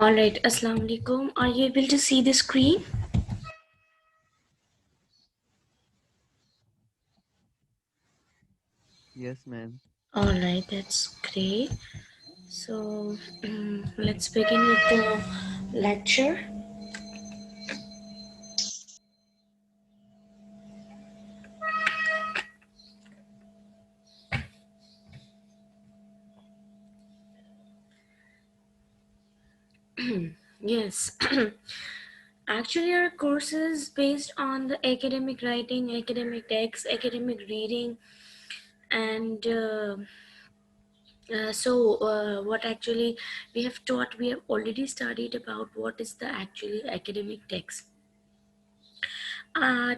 All right, Assalamu alaikum. Are you able to see the screen? Yes, ma'am. All right, that's great. So let's begin with the lecture. Yes. Actually, our course is based on the academic writing, academic text, academic reading, and what actually we have taught, we have already studied about what is the actually academic text.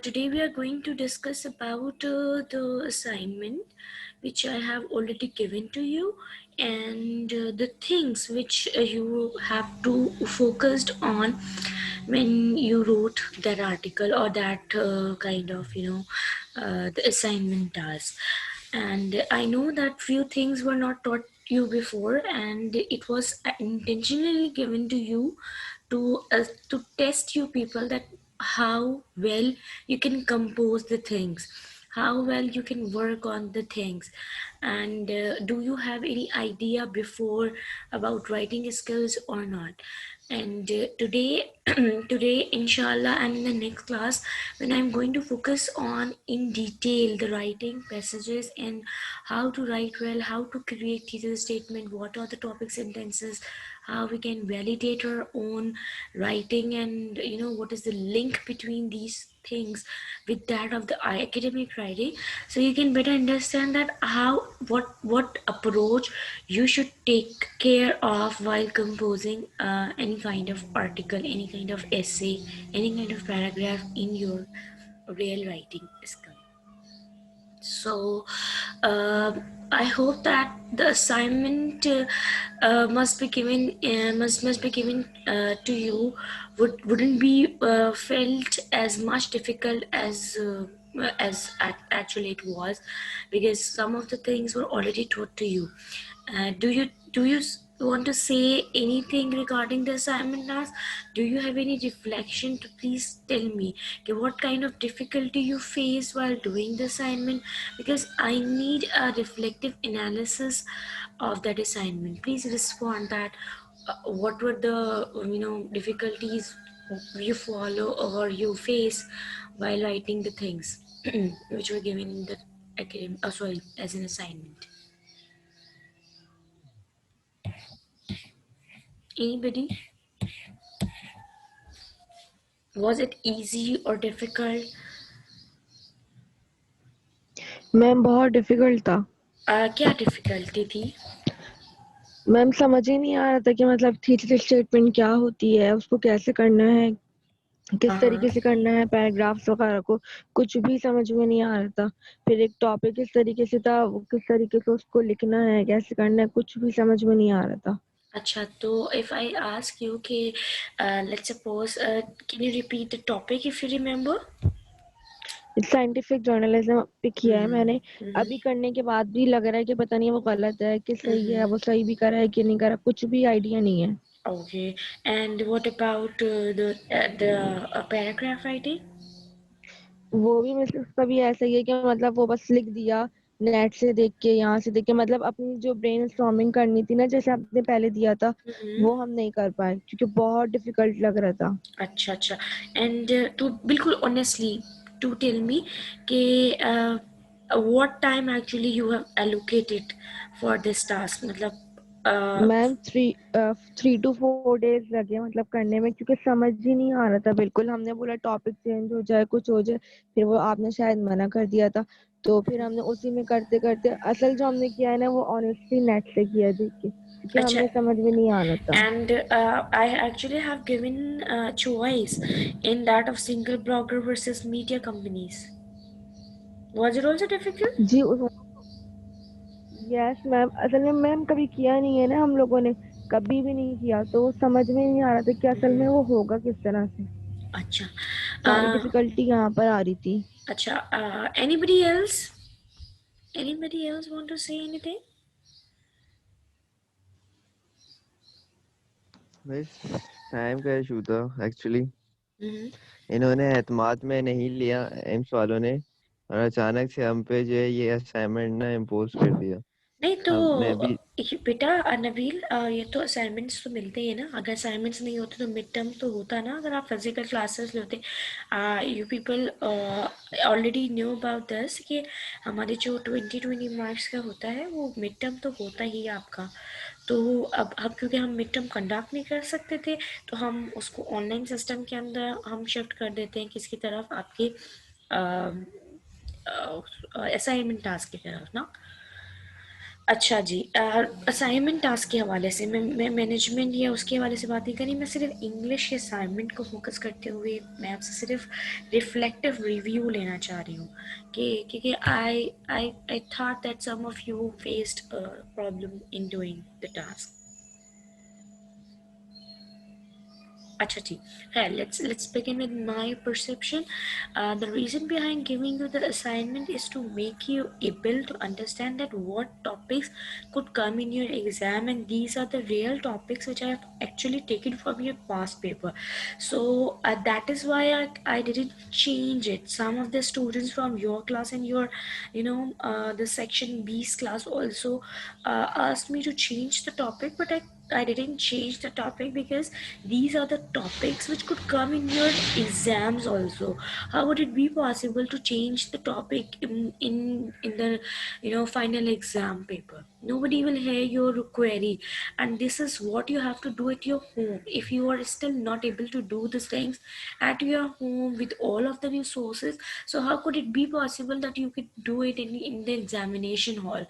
Today we are going to discuss about the assignment which I have already given to you, and the things which you have to focused on when you wrote that article or that kind of the assignment task. And I know that few things were not taught you before, and it was intentionally given to you to test you people, that how well you can compose the things, how well you can work on the things, and do you have any idea before about writing skills or not. And today today inshallah, and in the next class, when I'm going to focus on in detail the writing passages and how to write well, how to create thesis statement, what are the topic sentences, how we can validate our own writing, and what is the link between these things with that of the academic writing, so you can better understand that how what approach you should take care of while composing any kind of article, any kind of essay, any kind of paragraph in your real writing skill. So I hope that the assignment must be given must be given to you wouldn't be felt as much difficult as actually it was, because some of the things were already taught to you. Do you want to say anything regarding the assignment task? Do you have any reflection to please tell me? Okay, what kind of difficulty you face while doing the assignment? Because I need a reflective analysis of that assignment. Please respond that what were the difficulties you follow or you face while writing the things which were given in the academic, sorry, as an assignment. Anybody? Was it easy or difficult? Ma'am बहुत difficult था। क्या difficulty थी? Ma'am समझ ही नहीं आ रहा था कि मतलब थीसिस स्टेटमेंट क्या होती है, उसको कैसे करना है, किस तरीके से करना है, पैराग्राफ्स वगैरह को कुछ भी समझ में नहीं आ रहा था। फिर एक टॉपिक किस तरीके से था, वो किस तरीके से उसको लिखना है, कैसे करना है, कुछ भी समझ में नहीं आ रहा था। अच्छा, तो if I ask you कि let's suppose can you repeat the topic if you remember? Scientific journalism पे किया है मैंने। अभी करने के बाद भी लग रहा है कि पता नहीं वो गलत है कि सही है, वो सही भी करा है कि नहीं करा, कुछ भी आइडिया नहीं है। Okay, and what about the paragraph writing? वो भी मतलब उसका भी ऐसा ही है कि मतलब वो बस लिख दिया नेट से देख के, यहाँ से देख के, मतलब अपनी जो ब्रेन स्टॉर्मिंग करनी थी ना, जैसे आपने पहले दिया था, वो हम नहीं कर पाए क्योंकि बहुत डिफिकल्ट लग रहा था। अच्छा अच्छा, एंड तो बिल्कुल ऑनेस्टली टू टेल मी कि what time actually you have allocated for this task, मतलब मैम 3 to 4 days लगे मतलब करने में, क्योंकि समझ ही नहीं आ रहा था बिल्कुल। हमने बोला टॉपिक चेंज हो जाए, कुछ हो जाए, फिर वो आपने शायद मना कर दिया था, तो फिर हमने उसी में करते करते, असल जो हमने किया है ना वो ऑनेस्टली नेट से किया है देख के, क्योंकि अच्छा, हमें समझ में नहीं आ रहा था। and I actually have given a choice in that of single blogger versus media companies. Was it also difficult? जी यस मैम, असल में मैम कभी किया नहीं है ना हम लोगों ने, कभी भी नहीं किया, तो समझ में नहीं आ रहा था कि असल में वो होगा किस तरह से। अच्छा, सारी डिफिकल्टी यहाँ पर आ रही थी। अच्छा, anybody else? Anybody else want to say anything? बस टाइम का इशू था एक्चुअली। हम्म। इन्होंने एतमाद में नहीं लिया एम्स वालों ने, और अचानक से हम पे जो है ये असाइनमेंट ना इम्पोज कर दिया। नहीं तो हमने अभी बेटा नबील, ये तो असाइनमेंट्स तो मिलते ही है ना। अगर असाइनमेंट्स नहीं होते तो मिड टर्म तो होता ना। अगर आप फिजिकल क्लासेस लेते, you people already knew about this कि हमारे जो 20 मार्क्स का होता है वो मिड टर्म तो होता ही है आपका। तो अब क्योंकि हम मिड टर्म कंडक्ट नहीं कर सकते थे, तो हम उसको ऑनलाइन सिस्टम के अंदर हम शिफ्ट कर देते हैं किसकी तरफ, आपके असाइनमेंट टास्क की तरफ ना। अच्छा जी, असाइनमेंट टास्क के हवाले से मैं मैनेजमेंट या उसके हवाले से बात नहीं करी। मैं सिर्फ इंग्लिश के असाइनमेंट को फोकस करते हुए मैं आपसे सिर्फ रिफ्लेक्टिव रिव्यू लेना चाह रही हूँ कि क्योंकि I thought that some of you faced problem in doing the task. Acha ji. Hey, let's begin with my perception. The reason behind giving you the assignment is to make you able to understand that what topics could come in your exam, and these are the real topics which I have actually taken from your past paper. So that is why I didn't change it. Some of the students from your class and your, the section B's class also asked me to change the topic, but I didn't change the topic because these are the topics which could come in your exams also. How would it be possible to change the topic in the final exam paper? Nobody will hear your query, and this is what you have to do at your home. If you are still not able to do these things at your home with all of the resources, so how could it be possible that you could do it in the examination hall?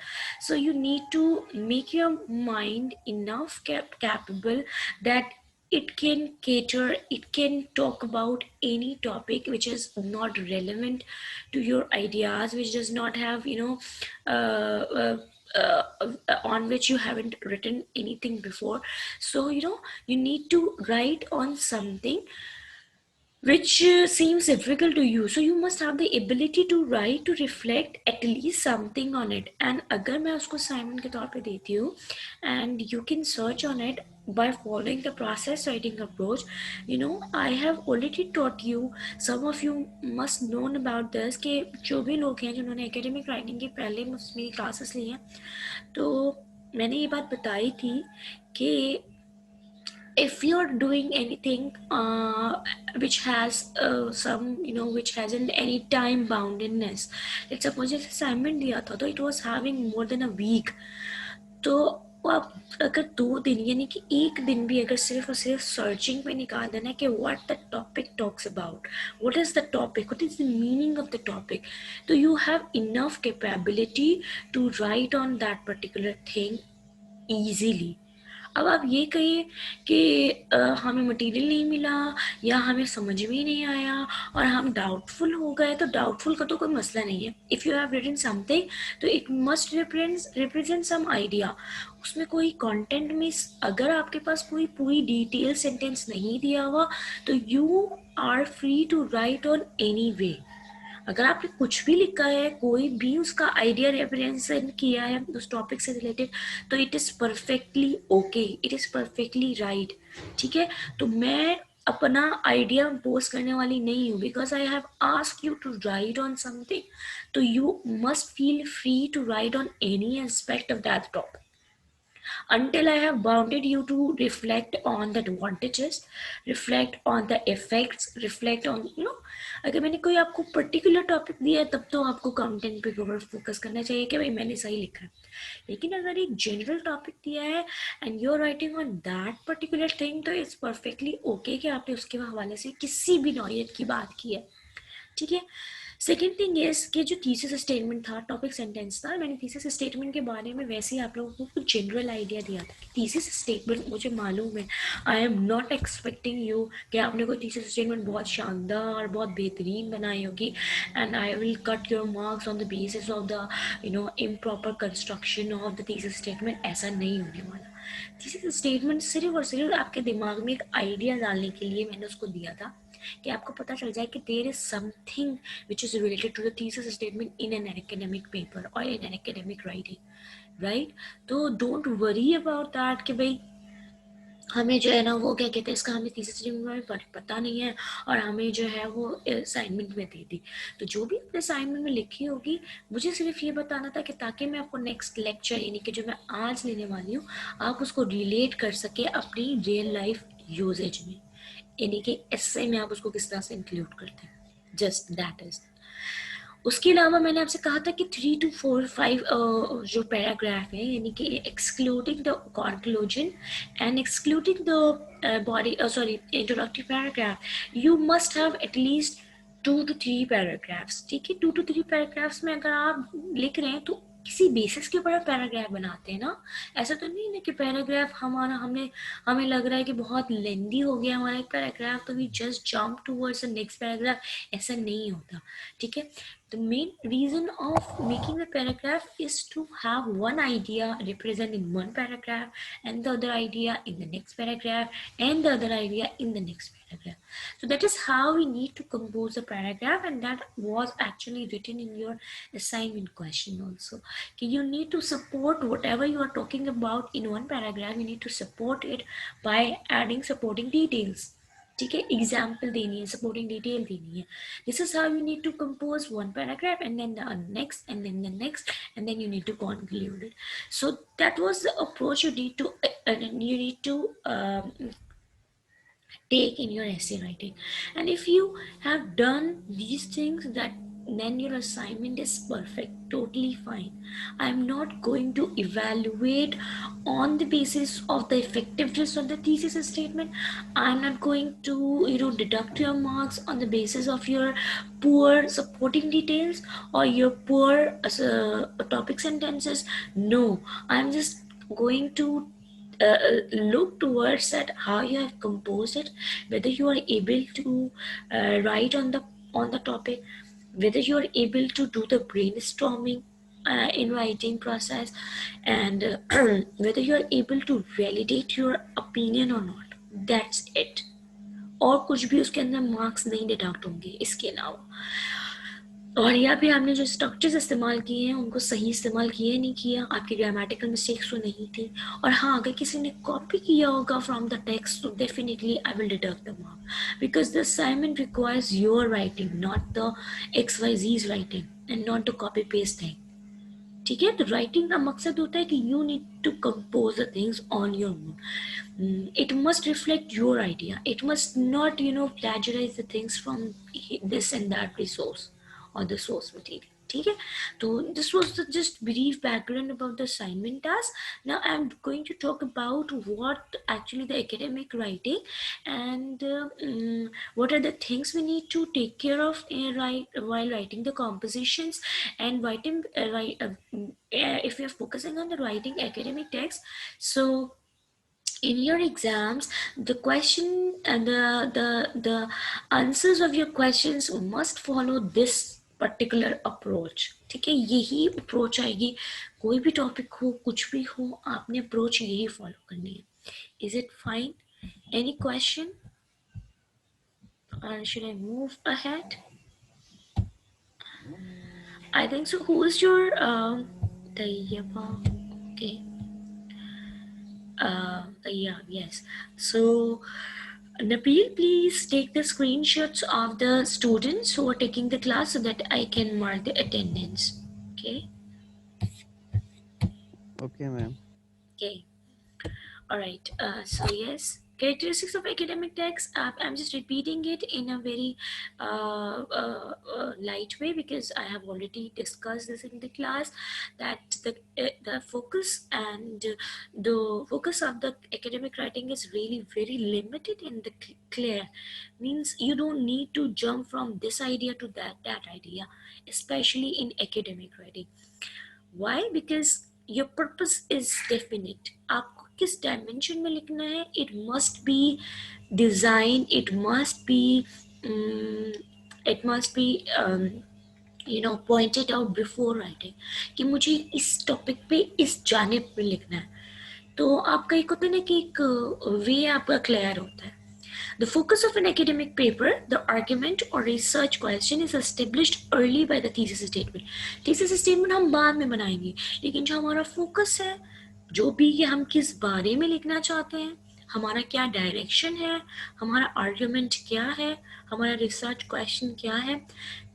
So you need to make your mind enough capable that it can cater, it can talk about any topic which is not relevant to your ideas, which does not have uh, uh, on which you haven't written anything before. So you need to write on something which seems difficult to you. So you must have the ability to write, to reflect at least something on it. And अगर मैं उसको assignment के तौर पे देती हूँ, and you can search on it by following the process writing approach. I have already taught you, some of you must known about this, कि जो भी लोग हैं जिन्होंने academic writing के पहले मुझसे मेरी classes ली हैं, तो मैंने ये बात बताई थी कि if you're doing anything which has some which hasn't any time boundedness, let's suppose जैसे assignment दिया था तो it was having more than a week, तो आप अगर 2 दिन यानी कि एक दिन भी अगर सिर्फ और सिर्फ सर्चिंग पे निकाल देना कि what the topic talks about, what is the topic, what is the meaning of the topic, तो you have enough capability to write on that particular thing easily. अब आप ये कहिए कि हमें मटेरियल नहीं मिला या हमें समझ में नहीं आया और हम डाउटफुल हो गए, तो डाउटफुल का तो कोई मसला नहीं है। If you have written something तो it must represent some idea. उसमें कोई कंटेंट में अगर आपके पास कोई पूरी डिटेल सेंटेंस नहीं दिया हुआ तो you are free to write on any way. अगर आपने कुछ भी लिखा है, कोई भी उसका आइडिया रिप्रेजेंट किया है उस टॉपिक से रिलेटेड, तो it is perfectly okay, it is perfectly right. ठीक है, तो मैं अपना आइडिया पोस्ट करने वाली नहीं हूँ, because I have ask you to write on something, तो you must feel free to write on any aspect of that topic until I have bounded you to reflect on the advantages, reflect on the effects, reflect on अगर मैंने कोई आपको particular topic दिया है तब तो आपको कंटेंट पे फोकस करना चाहिए कि भाई मैंने सही लिखा है। लेकिन अगर एक जनरल टॉपिक दिया है and you are writing on that particular thing, तो इट्स परफेक्टली ओके कि आपने उसके हवाले से किसी भी नौयत की बात की है। ठीक है, सेकेंड थिंग इज कि जो थीसिस स्टेटमेंट था, टॉपिक सेंटेंस था, मैंने थीसिस स्टेटमेंट के बारे में वैसे ही आप लोगों को कुछ जनरल आइडिया दिया था। थीसिस स्टेटमेंट मुझे मालूम है, I am not expecting you कि आपने कोई थीसिस स्टेटमेंट बहुत शानदार और बहुत बेहतरीन बनाई होगी and I will cut your marks on the basis of the improper construction of the thesis statement. ऐसा नहीं होने वाला। थीसिस स्टेटमेंट सिर्फ और सिर्फ आपके दिमाग में एक आइडिया डालने के लिए मैंने उसको दिया था कि आपको पता चल जाए कि there is something which is related to the thesis statement in an academic paper or in an academic writing, right? तो don't worry about that कि भाई हमें जो है ना वो क्या कहते हैं इसका, हमें थीसिस स्टेटमेंट में पता नहीं है और हमें जो है वो असाइनमेंट में दे दी। तो जो भी अपने असाइनमेंट में लिखी होगी मुझे सिर्फ ये बताना था कि ताकि मैं आपको नेक्स्ट लेक्चर यानी कि जो मैं आज लेने वाली हूँ आप उसको रिलेट कर सके अपनी रियल लाइफ यूजेज में, यानी कि ऐसे में आप उसको किस तरह से इंक्लूड करते हैं, जस्ट दैट इज। उसके अलावा मैंने आपसे कहा था कि 3 to 4 5 जो पैराग्राफ है यानी कि excluding the conclusion and excluding the body sorry introductory paragraph you must have at least 2 to 3 paragraphs. ठीक है, 2 to 3 पैराग्राफ्स में अगर आप लिख रहे हैं तो किसी बेसिस के ऊपर आप पैराग्राफ बनाते हैं ना। ऐसा तो नहीं है कि पैराग्राफ हमारा हमें लग रहा है कि बहुत लेंदी हो गया हमारा एक पैराग्राफ तो we just jump towards the next paragraph, ऐसा नहीं होता। ठीक है, the main reason of making a paragraph is to have one idea represent in one paragraph and the other idea in the next paragraph and the other idea in the next paragraph. So that is how we need to compose a paragraph, and that was actually written in your assignment question also. Okay, you need to support whatever you are talking about in one paragraph, you need to support it by adding supporting details. ठीक है, example देनी है, supporting detail देनी है। This is how you need to compose one paragraph and then the next and then the next and then you need to conclude it. So that was the approach you need to take in your essay writing. And if you have done these things, that then your assignment is perfect, totally fine. I'm not going to evaluate on the basis of the effectiveness of the thesis statement. I'm not going to deduct your marks on the basis of your poor supporting details or your poor topic sentences. No, I'm just going to look towards that how you have composed it, whether you are able to write on the topic, whether you are able to do the brainstorming in writing process, and whether you are able to validate your opinion or not. That's it. और कुछ भी उसके अंदर marks नहीं deduct होंगे इसके अलावा। और या फिर आपने जो स्ट्रक्चर्स इस्तेमाल किए हैं उनको सही इस्तेमाल किया नहीं किया, आपकी ग्रामेटिकल मिस्टेक्स तो नहीं थी। और हाँ, अगर किसी ने कॉपी किया होगा फ्रॉम द टेक्स्ट तो definitely I will deduct the mark, because the assignment requires your writing, not the XYZ's writing and not the copy paste thing. ठीक है, तो राइटिंग का मकसद होता है कि you need to compose the things on your own. It must reflect your idea. It must not plagiarize the things from this and that resource or the source material. ठीक है, तो this was the just brief background about the assignment task. Now I'm going to talk about what actually the academic writing and what are the things we need to take care of while writing the compositions and writing if we are focusing on the writing academic text. So in your exams, the question and the answers of your questions must follow this particular approach. ठीक है, यही approach आएगी, कोई भी topic हो कुछ भी हो आपने अप्रोच यही फॉलो करनी है. Is it fine? Any question? Or should I move ahead? I think so. Who is your Tayyaba? Okay. Yeah, yes. So Nabil, please take the screenshots of the students who are taking the class so that I can mark the attendance. Okay. Okay, ma'am. Okay. All right. So yes, characteristics of academic text. I'm just repeating it in a very light way because I have already discussed this in the class. That the focus and the focus of the academic writing is really very limited and clear. Means you don't need to jump from this idea to that idea, especially in academic writing. Why? Because your purpose is definite. आपको किस dimension में लिखना है, it must be design, it must be pointed out before writing कि मुझे इस topic पे इस जानिब पे लिखना है. तो आपका एक होता है ना कि एक वे आपका क्लियर होता है. The focus of an academic paper, the argument or research question is established early by the thesis statement. Thesis statement हम बाद में बनाएंगे, लेकिन जो हमारा focus है, जो भी ये हम किस बारे में लिखना चाहते हैं, हमारा क्या डायरेक्शन है, हमारा आर्ग्यूमेंट क्या है, हमारा रिसर्च क्वेश्चन क्या है,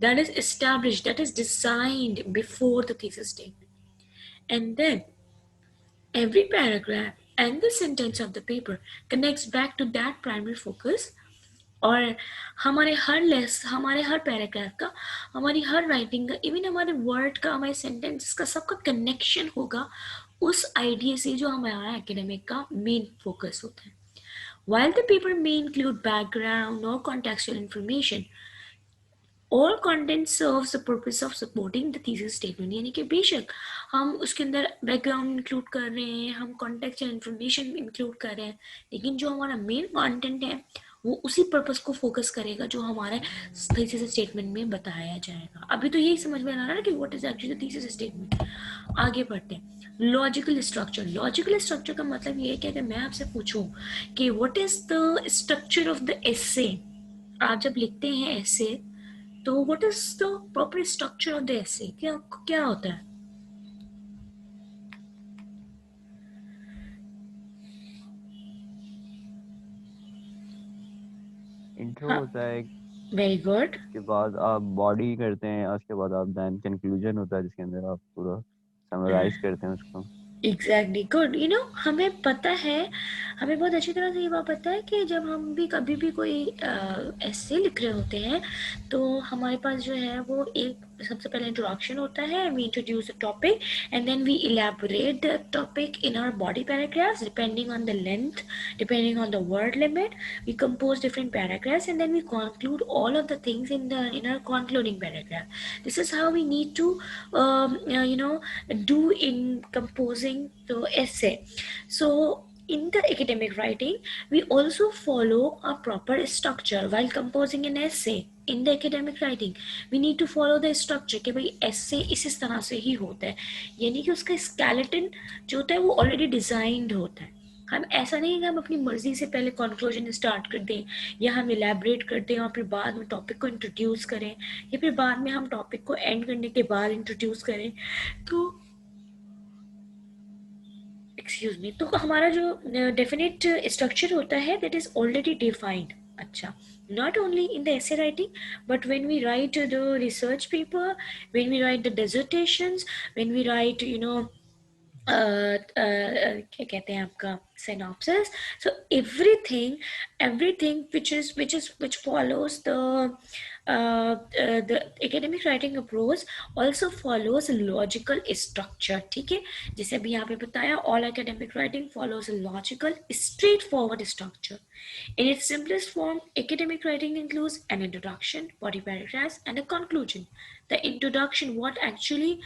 that is established, that is designed before the thesis statement. And then every paragraph and the sentence of the paper connects back to that primary focus. और हमारे हर पैराग्राफ का, हमारी हर राइटिंग का, इवन हमारे word का, हमारे सेंटेंस का, सबका कनेक्शन होगा उस आइडिया से जो हमारा एकेडमिक का मेन फोकस होता है. While the paper may include background or contextual information, all content serves the purpose of supporting the thesis statement. यानी कि बेशक हम उसके अंदर बैकग्राउंड इंक्लूड कर रहे हैं, हम कॉन्टेक्चुअल इन्फॉर्मेशन इंक्लूड कर रहे हैं, लेकिन जो हमारा मेन कंटेंट है वो उसी पर्पस को फोकस करेगा जो हमारे थीसिस स्टेटमेंट में बताया जाएगा. अभी तो यही समझ में आ रहा है कि what is actually thesis statement. आगे बढ़ते हैं. Logical structure. लॉजिकल स्ट्रक्चर का मतलब ये है कि अगर मैं आपसे पूछूं कि what is the structure of the essay, आप जब लिखते हैं एसे तो what is the proper structure of the essay, क्या होता है? इंट्रो हाँ, होता है, वेरी गुड. उसके बाद आप बॉडी करते हैं, उसके बाद आप देन कंक्लूजन होता है जिसके अंदर आप पूरा समराइज करते हैं उसको. Exactly, good. हमें पता है, हमें बहुत अच्छी तरह से ये बात पता है कि जब हम भी कभी भी कोई ऐसे लिख रहे होते हैं तो हमारे पास जो है वो एक सबसे पहले इंट्रोडक्शन होता है. We introduce the topic and then we elaborate the topic in our body paragraphs depending on the length, depending on the word limit. We compose different paragraphs and then we conclude all of the things in our concluding paragraph. This is how we need to do in composing the essay. So in the academic writing we also follow a proper structure while composing an essay. In the academic writing we need to follow the structure कि भाई essay इस तरह से ही होता है, यानी कि उसका skeleton जो होता है वो already designed होता है. हम ऐसा नहीं है कि हम अपनी मर्जी से पहले कंक्लूजन स्टार्ट कर दें या हम इलेबरेट कर दें और फिर बाद में टॉपिक को इंट्रोड्यूस करें या फिर बाद में हम टॉपिक को एंड करने के बाद इंट्रोड्यूस करें. तो एक्सक्यूज मी, तो हमारा जो डेफिनेट स्ट्रक्चर होता है दैट इज ऑलरेडी डिफाइंड. अच्छा, not only in the essay writing but when we write the research paper, when we write the dissertations, when we write क्या कहते हैं आपका synopsis. So everything which follows the academic writing approach also follows a logical structure. ठीक है, जैसे अभी यहाँ पे बताया, all academic writing follows a logical straightforward structure. In its simplest form, academic writing includes an introduction, body paragraphs, and a conclusion. The introduction, what actually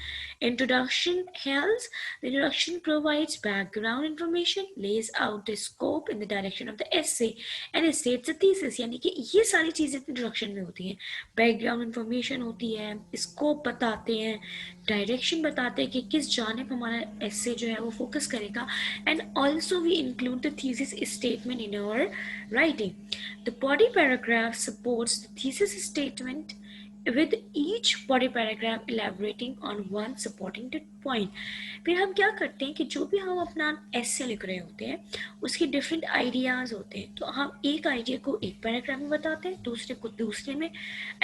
introduction helps? The introduction provides background information, lays out the scope and the direction of the essay, and it states the thesis. यानी कि ये सारी चीजें introduction में होती हैं. Background information होती है, scope बताते हैं, डायरेक्शन बताते हैं कि किस जानिब हमारा essay जो है वो फोकस करेगा, and also we include the thesis statement in our writing. The body paragraph supports the thesis statement with each body paragraph elaborating on one supporting point. फिर हम क्या करते हैं कि जो भी हम अपना essay लिख रहे होते हैं उसके different ideas होते हैं, तो हम एक idea को एक paragraph में बताते हैं, दूसरे को दूसरे में,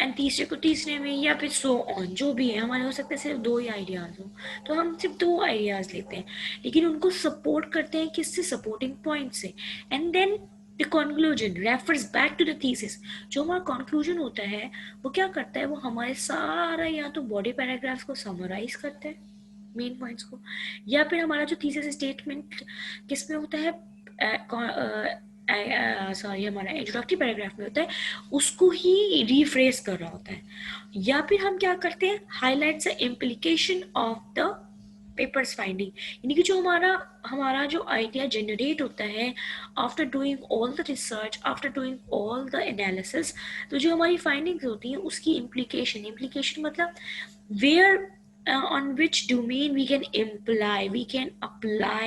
and तीसरे को तीसरे में, या फिर so on. जो भी है, हमारे हो सकते हैं सिर्फ 2 ही ideas हो तो हम सिर्फ 2 ideas लेते हैं, लेकिन उनको support करते हैं किससे? supporting point से. And then the conclusion refers back to the thesis. जो हमारा conclusion होता है वो क्या करता है? वो हमारे सारा या तो body paragraphs को summarize करता है, main points को, या फिर हमारा जो thesis statement किस में होता है, सॉरी हमारा इंट्रोडक्टरी पैराग्राफ में होता है, उसको ही रिफ्रेस कर रहा होता है. या फिर हम क्या करते हैं? Highlights the implication of the papers finding, यानी कि जो हमारा जो आइडिया जनरेट होता है after doing all the research, after doing all the analysis, तो जो हमारी फाइंडिंग्स होती हैं उसकी इम्प्लीकेशन मतलब where on which domain we can apply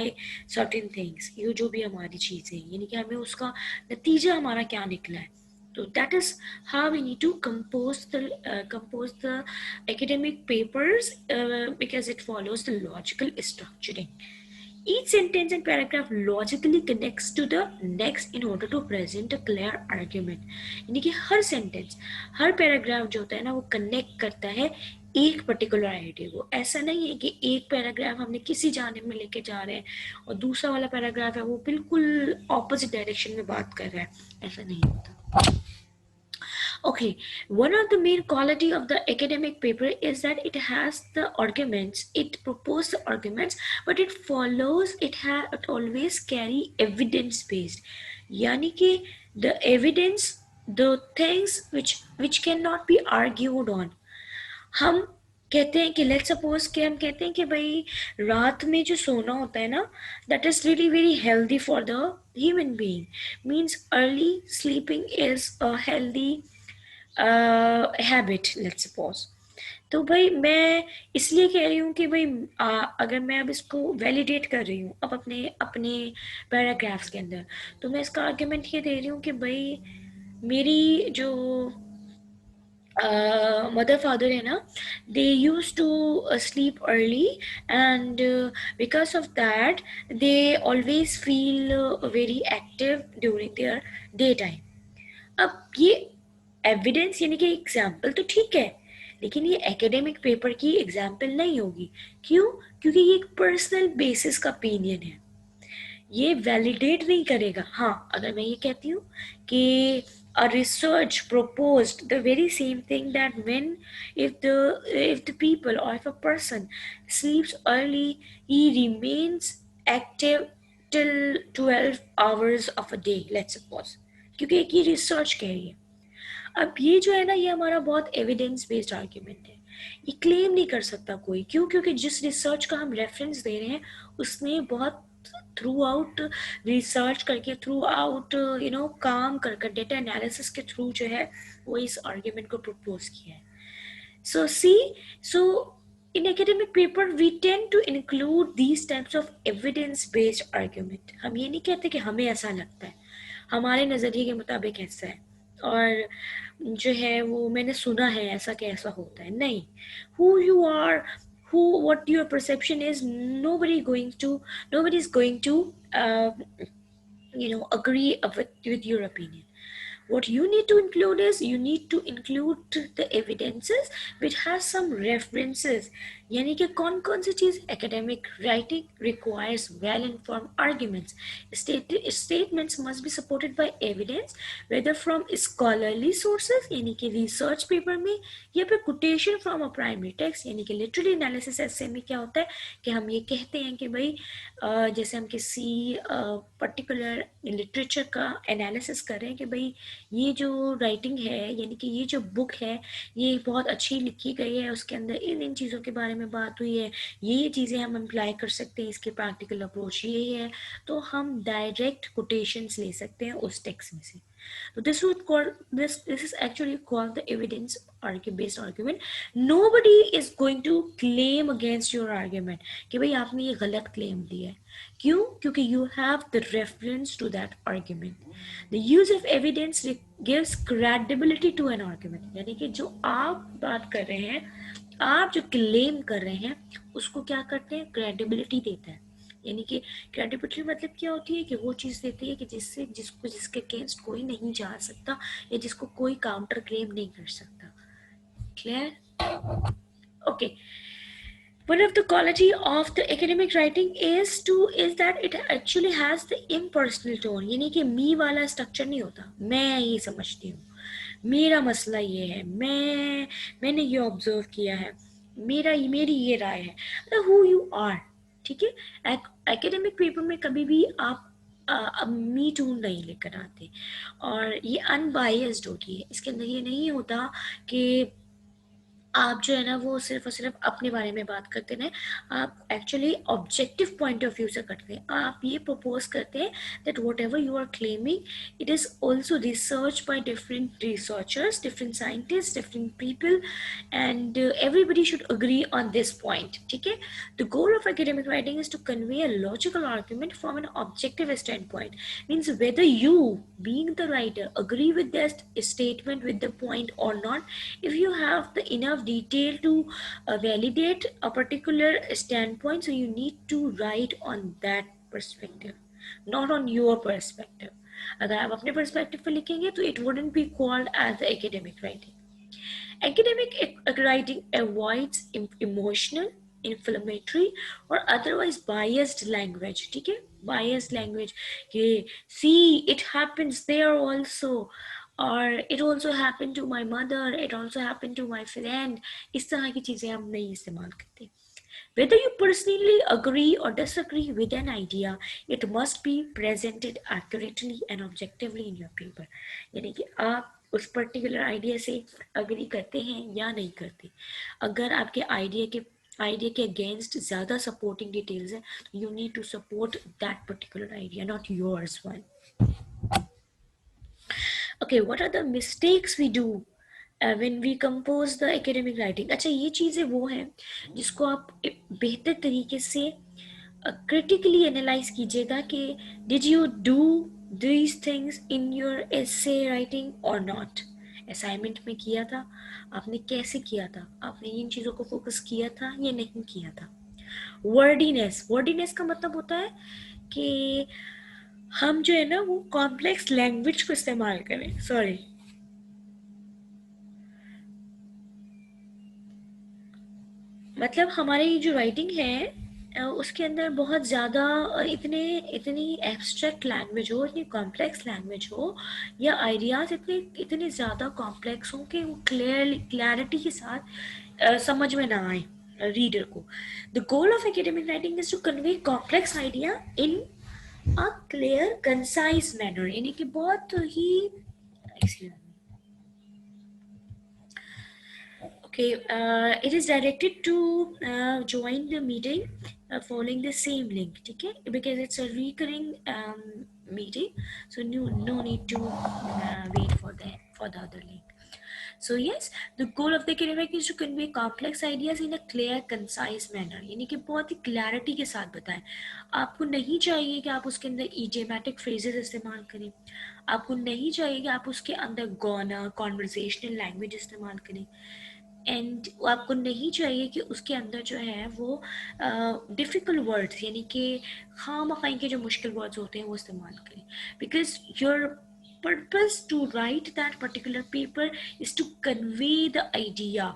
certain things. ये जो भी हमारी चीज़ें हैं, यानी कि हमें उसका नतीजा हमारा क्या निकला है. So that is how we need to compose the academic papers because it follows the logical structuring. Each sentence and paragraph logically connects to the next in order to present a clear argument. यानी कि हर sentence, हर paragraph जो होता है ना, वो connect करता है एक पर्टिकुलर आइडिया को. ऐसा नहीं है कि एक पैराग्राफ हमने किसी जाने में लेके जा रहे हैं और दूसरा वाला पैराग्राफ है वो बिल्कुल ऑपोजिट डायरेक्शन में बात कर रहा है. ऐसा नहीं होता. Okay, one of the main quality of the academic paper is that it has the arguments, it proposes the arguments, but it follows, it always carry evidence based. Yani कि the evidence, the things which cannot be argued on. हम कहते हैं कि let's suppose कि हम कहते हैं कि भाई रात में जो सोना होता है ना, that is really very healthy for the human being. Means early sleeping is a healthy habit, let's suppose. तो भाई मैं इसलिए कह रही हूँ कि भाई अगर मैं अब इसको वैलिडेट कर रही हूँ अब अपने अपने पैराग्राफ्स के अंदर, तो मैं इसका आर्ग्यूमेंट ये दे रही हूँ कि भाई मेरी जो mother father है ना, they used to sleep early, and because of that they always feel very active during their daytime. अब ये एविडेंस यानी कि एग्जाम्पल तो ठीक है, लेकिन ये एकेडमिक पेपर की एग्जाम्पल नहीं होगी. क्यों? क्योंकि ये एक पर्सनल बेसिस का ओपिनियन है, ये वैलिडेट नहीं करेगा. हाँ, अगर मैं ये कहती हूँ कि a research proposed the very same thing that when if the people or if a person sleeps early, he remains active till 12 hours of a day, let's suppose, क्योंकि एक ये रिसर्च कह रही है. अब ये जो है ना, ये हमारा बहुत एविडेंस बेस्ड आर्ग्यूमेंट है, ये क्लेम नहीं कर सकता कोई. क्यों? क्योंकि जिस रिसर्च का हम रेफरेंस दे रहे हैं उसने बहुत थ्रू आउट रिसर्च करके, थ्रू आउट काम कर डेटा एनालिसिस के थ्रू जो है वो इस आर्ग्यूमेंट को प्रपोज किया है. So in academic paper we tend to include these types of evidence based argument. हम ये नहीं कहते कि हमें ऐसा लगता है, हमारे नज़रिए के मुताबिक ऐसा है और जो है वो मैंने सुना है ऐसा कि ऐसा होता है. नहीं, who you are, what your perception is, nobody is going to agree with your opinion. What you need to include is, you need to include the evidences which has some references. यानी कि कौन कौन सी चीज academic writing requires well informed arguments. Statements must be supported by evidence, whether from scholarly sources यानी कि research paper में, या फिर quotation from a primary text यानी कि literary analysis. ऐसे में क्या होता है कि हम ये कहते हैं कि भाई जैसे हम किसी पर्टिकुलर लिटरेचर का एनालिसिस कर रहे हैं कि भाई ये जो राइटिंग है यानी कि ये जो बुक है ये बहुत अच्छी लिखी गई है, उसके अंदर इन इन चीज़ों के बारे में बात हुई है, ये चीज़ें हम अप्लाई कर सकते हैं, इसके प्रैक्टिकल अप्रोच ये है, तो हम डायरेक्ट कोटेशंस ले सकते हैं उस टेक्स्ट में से. So this is actually called the evidence based argument. Nobody is going to claim against your argument कि भाई आपने ये गलत claim दिया है. क्यों? क्योंकि you have the reference to that argument. The use of evidence gives credibility to an argument. यानी कि जो आप बात कर रहे हैं, आप जो क्लेम कर रहे हैं उसको क्या करते हैं? क्रेडिबिलिटी देता है. यानी कि क्रेडिबिलिटी मतलब क्या होती है कि वो चीज़ देती है कि जिसके अगेंस्ट कोई नहीं जा सकता या जिसको कोई काउंटर क्लेम नहीं कर सकता. Clear? Okay. One of the quality of the academic writing is that it actually has the impersonal tone. यानी कि मी वाला स्ट्रक्चर नहीं होता. मैं ये समझती हूँ, मेरा मसला ये है, मैंने ये ऑब्जर्व किया है, मेरी ये राय है. Who you are, ठीक है. एकेडमिक पेपर में कभी भी आप मी टू नहीं लेकर आते और ये अनबायस्ड होती है. इसके अंदर ये नहीं होता कि आप जो है ना वो सिर्फ और सिर्फ अपने बारे में बात करते हैं, आप actually objective point of view से करते हैं. आप ये प्रपोज करते हैं that whatever you are claiming it is also research by different researchers, different scientist, different people, and everybody should agree on this point. ठीक है. The goal of academic writing is to convey a logical argument from an objective stand point. Means whether you being the writer agree with that statement, with the point or not, if you have the enough enough detail to validate a particular standpoint, so you need to write on that perspective, not on your perspective. अगर आप अपने perspective पे लिखेंगे तो it wouldn't be called as academic writing. Academic writing avoids emotional, inflammatory or otherwise biased language. ठीक है, biased language कि see it happens there also, or it also happened to my mother, it also happened to my friend. इस तरह की चीजें हम नहीं इस्तेमाल करते. Whether you personally agree or disagree with an idea, it must be presented accurately and objectively in your paper. यानी कि आप उस पर्टिकुलर आइडिया से अग्री करते हैं या नहीं करते. अगर आपके आइडिया के अगेंस्ट ज़्यादा सपोर्टिंग डिटेल्स है, you need to support that particular idea, not yours one. Okay, what are the mistakes we do when we compose the academic writing? अच्छा, ये चीज़ें वो हैं जिसको आप बेहतर तरीके से critically analyze कीजिएगा कि did you do these things in your essay writing or not? Assignment में किया था, आपने कैसे किया था, आपने इन चीज़ों को फोकस किया था या नहीं किया था. वर्डीनेस का मतलब होता है कि हम जो है ना वो कॉम्प्लेक्स लैंग्वेज को इस्तेमाल करें. सॉरी, मतलब हमारी जो राइटिंग है उसके अंदर बहुत ज़्यादा इतनी एब्स्ट्रैक्ट लैंग्वेज हो, इतनी कॉम्प्लेक्स लैंग्वेज हो, या आइडियाज़ इतने ज़्यादा कॉम्प्लेक्स हों कि वो क्लैरिटी के साथ समझ में ना आए रीडर को. The goal of academic writing is to convey complex idea in a clear concise manner, यानी कि बहुत ही Okay, it is directed to join the meeting following the same link, okay? Because it's a recurring meeting, so no need to wait for the other link. So yes, the goal of the academic is to convey complex ideas in a clear, concise manner. यानी कि बहुत ही clarity के साथ बताएं. आपको नहीं चाहिए कि आप उसके अंदर idiomatic phrases इस्तेमाल करें. आपको नहीं चाहिए कि आप उसके अंदर गौना conversational language इस्तेमाल करें. एंड आपको नहीं चाहिए कि उसके अंदर जो है वो डिफ़िकल्ट वर्ड्स, यानी कि खामख़ाई के जो मुश्किल वर्ड्स होते हैं वो इस्तेमाल करें. Because your purpose to write that particular paper is to convey the idea,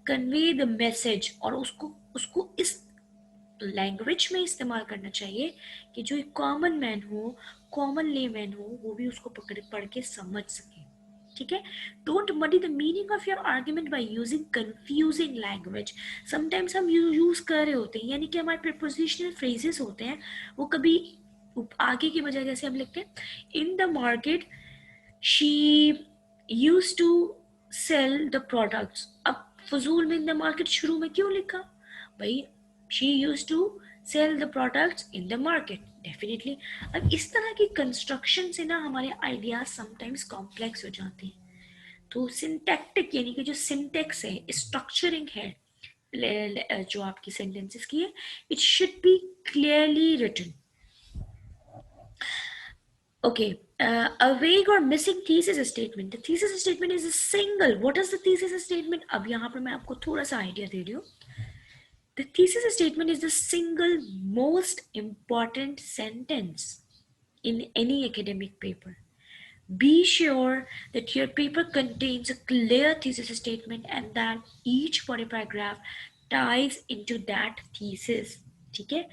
convey the message, और उसको इस लैंग्वेज में इस्तेमाल करना चाहिए कि जो एक कॉमन मैन हो, कॉमन लेमैन हो, वो भी उसको पढ़ के समझ सके. ठीक है. Don't muddy the meaning of your argument by using confusing language. Sometimes हम यूज कर रहे होते हैं, यानी कि हमारे प्रीपोजिशनल फ्रेजेस होते हैं, वो कभी आगे की बजाय जैसे हम लिखते हैं in the market she use to sell the products. अब फजूल में इन द मार्केट शुरू में क्यों लिखा भाई? She use to sell the products in the market. Definitely. अब इस तरह की कंस्ट्रक्शन से ना हमारे आइडियाज समटाइम्स कॉम्प्लेक्स हो जाते हैं. तो सिंटैक्टिक यानी कि जो सिंटेक्स है, स्ट्रक्चरिंग है जो आपकी सेंटेंसेस की है, it should be clearly written. Okay, a vague or missing thesis statement. The thesis statement is a single. What is the thesis statement? अब यहाँ पर मैं आपको थोड़ा सा आइडिया दे रही हूँ. The thesis statement is the single most important sentence in any academic paper. Be sure that your paper contains a clear thesis statement and that each body paragraph ties into that thesis. ठीक है.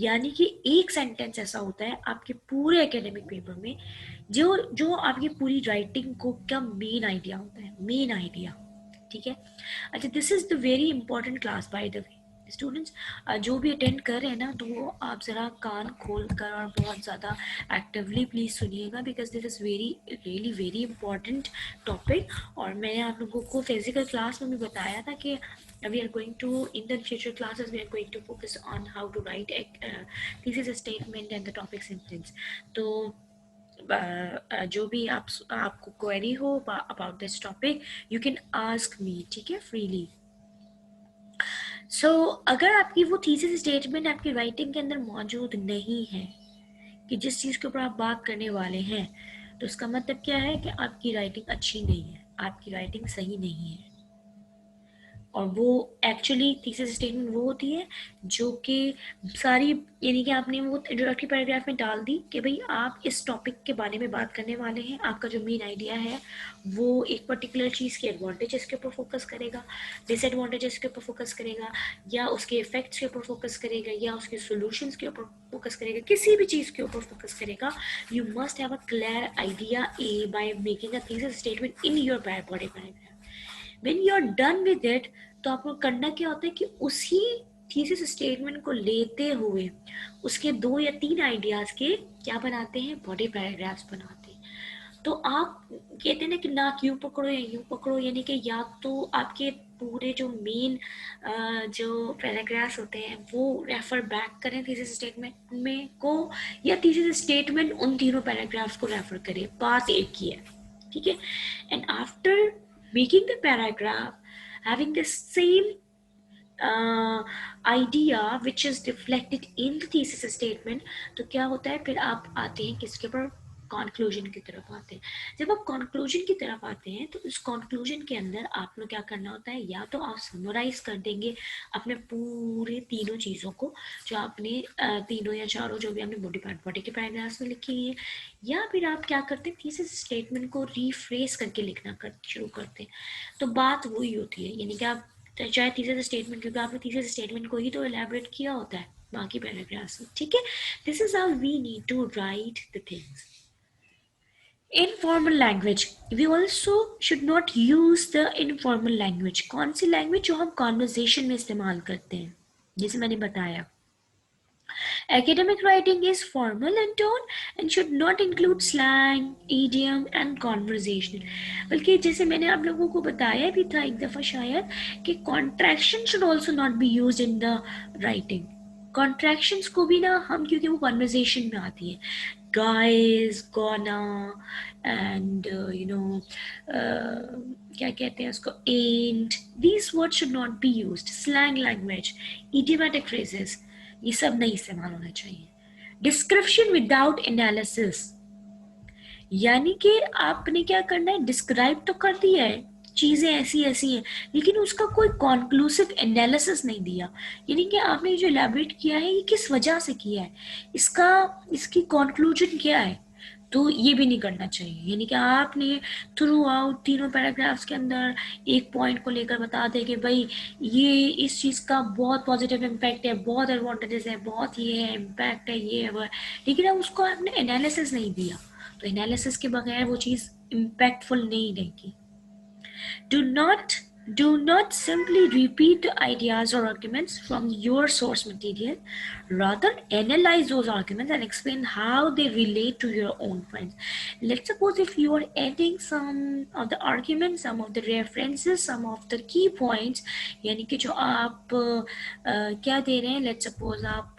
यानी कि एक sentence ऐसा होता है आपके पूरे एकेडमिक पेपर में जो आपकी पूरी राइटिंग को का मेन आइडिया होता है, मेन आइडिया. ठीक है. अच्छा, this is the very important class by the way. Students जो भी अटेंड कर रहे हैं ना, तो वो आप ज़रा कान खोल कर और बहुत ज़्यादा एक्टिवली प्लीज़ सुनिएगा, because this is really very important topic. और मैंने आप लोगों को फिजिकल क्लास में भी बताया था कि we are going to, in the future classes we are going to focus on how to write a thesis statement and the topic sentence. तो जो भी आपको क्वेरी हो about this topic, you can ask me. ठीक है, freely. सो अगर आपकी वो थीसिस स्टेटमेंट आपकी राइटिंग के अंदर मौजूद नहीं है कि जिस चीज़ के ऊपर आप बात करने वाले हैं, तो उसका मतलब क्या है कि आपकी राइटिंग अच्छी नहीं है, आपकी राइटिंग सही नहीं है. और वो एक्चुअली थीसिस स्टेटमेंट वो होती है जो कि सारी, यानी कि आपने वो इंट्रोडक्टरी पैराग्राफ में डाल दी कि भाई आप इस टॉपिक के बारे में बात करने वाले हैं, आपका जो मेन आइडिया है वो एक पर्टिकुलर चीज़ के एडवांटेजेस के ऊपर फोकस करेगा, डिसएडवांटेजेस के ऊपर फोकस करेगा, या उसके इफेक्ट्स के ऊपर फोकस करेगा, या उसके सॉल्यूशंस के ऊपर फोकस करेगा, किसी भी चीज़ के ऊपर फोकस करेगा। You must have a clear idea a by making a thesis statement in your body paragraph. When you are done with it, तो आपको करना क्या होता है कि उसी थीसिस स्टेटमेंट को लेते हुए उसके 2 या 3 आइडियाज़ के क्या बनाते हैं, बॉडी पैराग्राफ्स बनाते हैं। तो आप कहते हैं ना कि ना यूँ पकड़ो या यूँ पकड़ो, यानी कि या तो आपके पूरे जो मेन जो पैराग्राफ्स होते हैं वो रेफर बैक करें थीसिस स्टेटमेंट में को, या थीसिस स्टेटमेंट उन तीनों पैराग्राफ्स को रेफर करे, बात एक ही है, ठीक है। And after making the paragraph having the same idea which is reflected in the thesis statement, तो क्या होता है फिर आप आते हैं किसके ऊपर, कंक्लूजन की तरफ आते हैं। जब आप कंक्लूजन की तरफ आते हैं तो इस कंक्लूजन के अंदर आपको क्या करना होता है, या तो आप समराइज कर देंगे अपने पूरे तीनों चीज़ों को जो आपने तीनों या चारों जो भी आपने बॉडी के पैराग्राफ्स में लिखी है, या फिर आप क्या करते हैं थीसिस स्टेटमेंट को रीफ्रेस करके लिखना शुरू करते हैं। तो बात वही होती है, यानी कि आप चाहे थीसिस स्टेटमेंट, क्योंकि आपने थीसिस स्टेटमेंट को ही तो एलैबोरेट किया होता है बाकी पैराग्राफ्स में, ठीक है। This is how we need to write the things. Informal language, we also should not use the informal language. कौन सी लैंग्वेज, जो हम कॉन्वर्जेशन में इस्तेमाल करते हैं, जैसे मैंने बताया academic writing is formal in tone and should not include slang, idiom and conversation. बल्कि जैसे मैंने आप लोगों को बताया भी था एक दफ़ा शायद कि contraction should also not be used in the writing. Contractions को भी ना हम, क्योंकि वो conversation में आती है, guys, gonna and क्या कहते हैं उसको, ain't, these words should not be used. Slang language, idiomatic phrases, ये सब नहीं इस्तेमाल होना चाहिए। डिस्क्रिप्शन विदाउट एनालिसिस, यानी कि आपने क्या करना है, डिस्क्राइब तो कर दिया है चीज़ें ऐसी ऐसी हैं, लेकिन उसका कोई कॉन्क्लूसिव एनालिसिस नहीं दिया, यानी कि आपने जो एलैबोरेट किया है ये किस वजह से किया है, इसकी कॉन्क्लूजन क्या है, तो ये भी नहीं करना चाहिए। यानी कि आपने थ्रू आउट तीनों पैराग्राफ्स के अंदर एक पॉइंट को लेकर बता दें कि भाई ये इस चीज़ का बहुत पॉजिटिव इम्पैक्ट है, बहुत एडवांटेजेस है, बहुत ये है इम्पैक्ट है, ये है वो है, लेकिन अब उसको आपने एनालिसिस नहीं दिया, तो एनालिसिस के बगैर वो चीज़ इम्पैक्टफुल नहीं रहेगी। Do not do not simply repeat the ideas or arguments from your source material. Rather, analyze those arguments and explain how they relate to your own points. Let's suppose if you are adding some of the arguments, some of the references, some of the key points, यानी कि जो आप क्या दे रहे हैं, let's suppose आप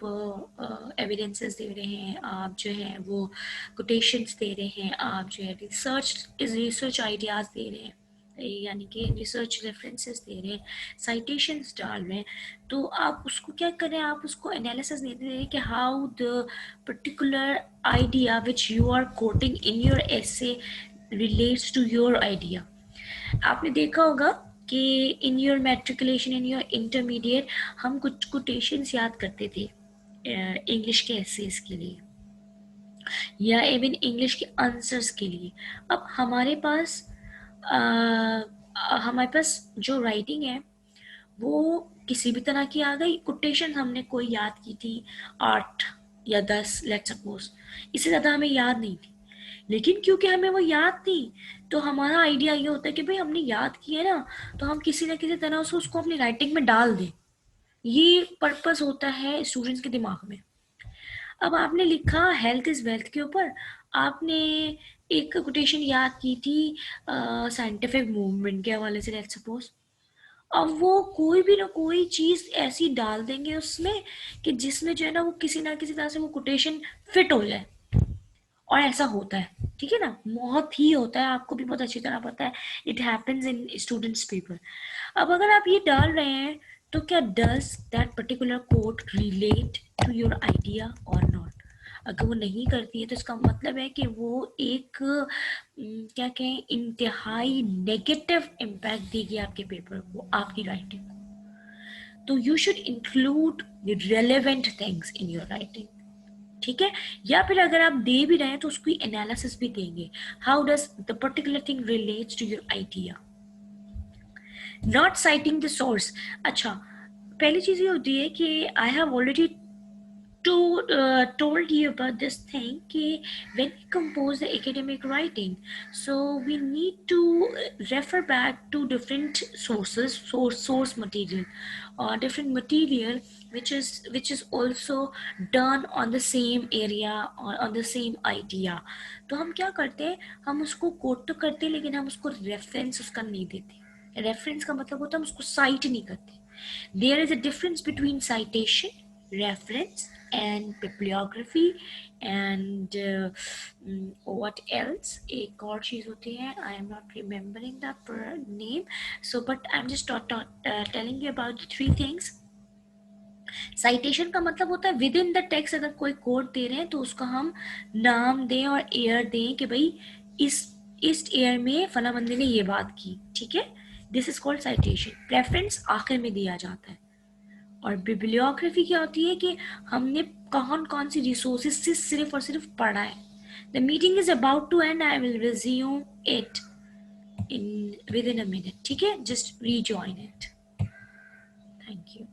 evidences दे रहे हैं, आप जो है वो quotations दे रहे हैं, आप जो है research ideas दे रहे हैं, यानी कि रिसर्च रेफरेंसेस दे रहे हैं, साइटेशंस डाल रहे हैं, तो आप उसको क्या करें, आप उसको एनालिसिस नहीं दे रहे कि how the particular idea which you are quoting in your essay relates to your idea. आपने देखा होगा कि in your matriculation, in your intermediate, हम कुछ कोटेशंस याद करते थे इंग्लिश के एसेस के लिए या इवन इंग्लिश के आंसर्स के लिए। अब हमारे पास जो राइटिंग है वो किसी भी तरह की आ गई, कोटेशन हमने कोई याद की थी 8 या 10 लेट्स सपोज, इससे ज़्यादा हमें याद नहीं थी, लेकिन क्योंकि हमें वो याद थी तो हमारा आइडिया ये होता है कि भाई हमने याद की है ना, तो हम किसी न किसी तरह से उसको अपनी राइटिंग में डाल दें, ये पर्पस होता है स्टूडेंट्स के दिमाग में। अब आपने लिखा हेल्थ इज वेल्थ के ऊपर, आपने एक कोटेशन याद की थी साइंटिफिक मूवमेंट के हवाले से लेट्स सपोज, अब वो कोई भी ना कोई चीज़ ऐसी डाल देंगे उसमें कि जिसमें जो है ना वो किसी ना किसी तरह से वो कोटेशन फिट हो जाए, और ऐसा होता है, ठीक है ना, बहुत ही होता है, आपको भी बहुत अच्छी तरह पता है, it happens in students paper. अब अगर आप ये डाल रहे हैं तो क्या does that particular quote relate to your idea और नॉट, अगर वो नहीं करती है तो इसका मतलब है कि वो एक क्या कहें, इंतहाई नेगेटिव इम्पैक्ट देगी आपके पेपर को, आपकी राइटिंग को। तो you should include relevant things in your writing, ठीक है। या फिर अगर आप दे भी रहे हैं तो उसकी एनालिसिस भी देंगे, how does the particular thing relates to your idea. Not citing the source. अच्छा, पहली चीज ये होती है कि I have already told you about this thing कि when we compose the academic writing, so we need to refer back to different sources, source material or different material which is also done on the same area or on the same idea। तो हम क्या करते हैं, हम उसको coat तो करते हैं लेकिन हम उसको रेफरेंस उसका नहीं देते। रेफरेंस का मतलब होता है हम उसको साइट नहीं करते। There is a difference between citation, reference, and bibliography, and what else? एक और चीज होती है, I am not remembering the name. So, but I'm just telling you about the three things. Citation का मतलब होता है विद इन द टेक्स्ट अगर कोई कोड दे रहे हैं तो उसका हम नाम दें और ईयर दें कि भाई इस ईयर में फला बंदे ने ये बात की, ठीक है। This is called citation. Reference आखिर में दिया जाता है। और बिब्लियोग्राफी क्या होती है कि हमने कौन कौन सी रिसोर्सेज से सिर्फ और सिर्फ पढ़ा है। The meeting is about to end, I will resume it in with in a minute, ठीक है। Just rejoin it. Thank you.